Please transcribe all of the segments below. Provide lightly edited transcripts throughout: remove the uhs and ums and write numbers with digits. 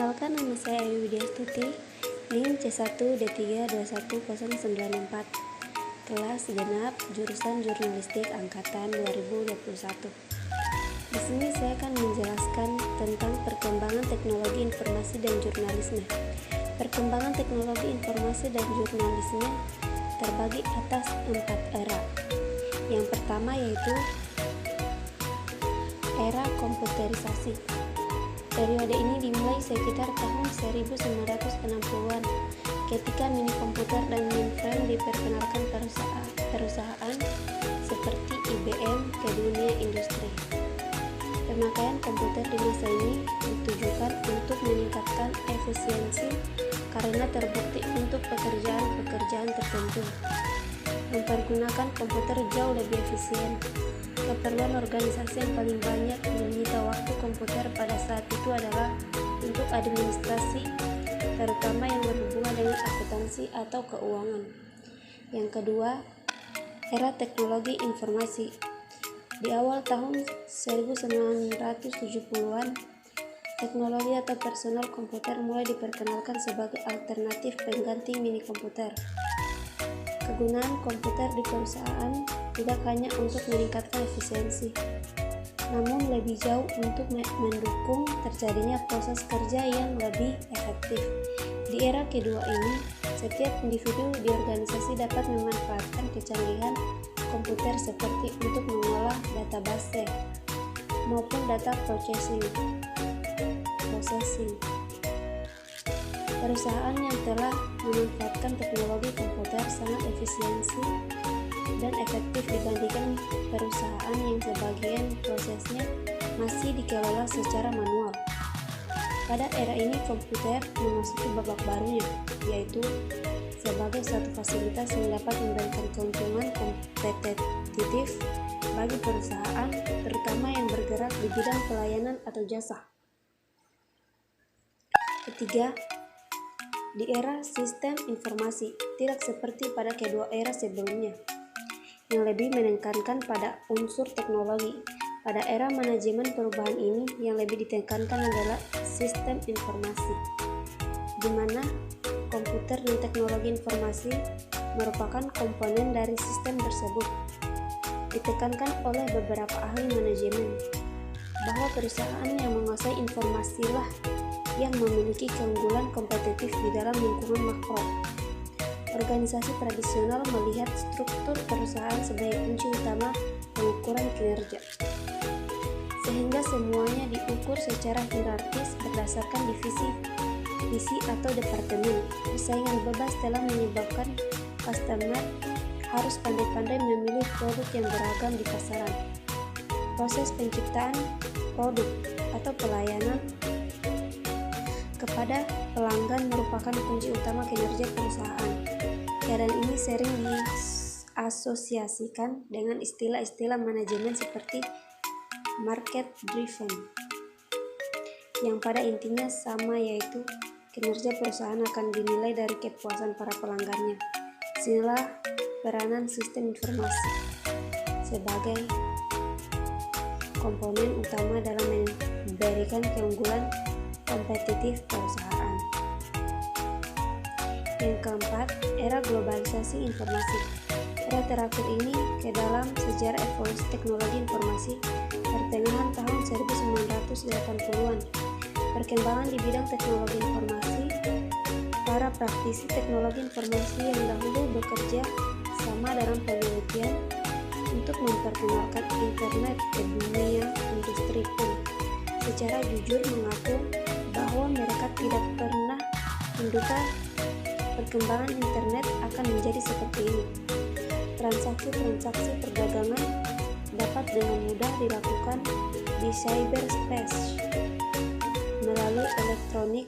Perkenalkan, nama saya Ayu Widyastuti, NIM C1D3210094, kelas genap, jurusan Jurnalistik angkatan 2021. Di sini saya akan menjelaskan tentang perkembangan teknologi informasi dan jurnalisme. Perkembangan teknologi informasi dan jurnalisme terbagi atas 4 era. Yang pertama yaitu era komputerisasi. Periode ini dimulai sekitar tahun 1960-an ketika mini komputer dan mainframe diperkenalkan perusahaan seperti IBM ke dunia industri. Pemakaian komputer di masa ini ditujukan untuk meningkatkan efisiensi karena terbukti untuk pekerjaan tertentu. Mempergunakan komputer jauh lebih efisien. Keperluan organisasi yang paling banyak menyita waktu komputer pada saat itu adalah untuk administrasi, terutama yang berhubungan dengan akuntansi atau keuangan. Yang kedua, era teknologi informasi. Di awal tahun 1970-an, teknologi atau personal komputer mulai diperkenalkan sebagai alternatif pengganti mini komputer. Kegunaan komputer di perusahaan tidak hanya untuk meningkatkan efisiensi, namun lebih jauh untuk mendukung terjadinya proses kerja yang lebih efektif. Di era kedua ini, setiap individu di organisasi dapat memanfaatkan kecanggihan komputer seperti untuk mengolah database maupun data processing. Perusahaan yang telah memanfaatkan teknologi komputer sangat efisiensi dan efektif dibandingkan perusahaan yang sebagian prosesnya masih dikelola secara manual. Pada era ini komputer memasuki babak barunya, yaitu sebagai suatu fasilitas yang dapat memberikan keuntungan kompetitif bagi perusahaan, terutama yang bergerak di bidang pelayanan atau jasa. Ketiga, di era sistem informasi, tidak seperti pada kedua era sebelumnya, yang lebih menekankan pada unsur teknologi. Pada era manajemen perubahan ini, yang lebih ditekankan adalah sistem informasi, di mana komputer dan teknologi informasi merupakan komponen dari sistem tersebut. Ditekankan oleh beberapa ahli manajemen bahwa perusahaan yang menguasai informasilah yang memiliki keunggulan kompetitif di dalam lingkungan makro. Organisasi tradisional melihat struktur perusahaan sebagai kunci utama pengukuran kinerja, sehingga semuanya diukur secara hierarkis berdasarkan divisi atau departemen. Persaingan bebas telah menyebabkan customer harus pandai-pandai memilih produk yang beragam di pasaran. Proses penciptaan produk atau pelayanan kepada pelanggan merupakan kunci utama kinerja perusahaan. Keadaan ini sering diasosiasikan dengan istilah-istilah manajemen seperti market driven, yang pada intinya sama, yaitu kinerja perusahaan akan dinilai dari kepuasan para pelanggannya. Disinilah peranan sistem informasi sebagai komponen utama dalam memberikan keunggulan kompetitif perusahaan. Yang keempat, era globalisasi informasi. Era terakhir ini ke dalam sejarah evolusi teknologi informasi pertengahan tahun 1980-an. Perkembangan di bidang teknologi informasi. Para praktisi teknologi informasi yang dahulu bekerja sama dalam penelitian untuk memperkenalkan internet ke dunia industri pun secara jujur mengaku bahwa mereka tidak pernah menduga perkembangan internet akan menjadi seperti ini. Transaksi perdagangan dapat dengan mudah dilakukan di cyberspace melalui elektronik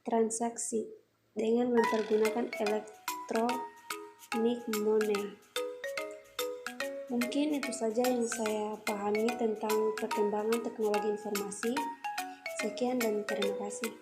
transaksi dengan mempergunakan electronic money. Mungkin itu saja yang saya pahami tentang perkembangan teknologi informasi. Sekian dan terima kasih.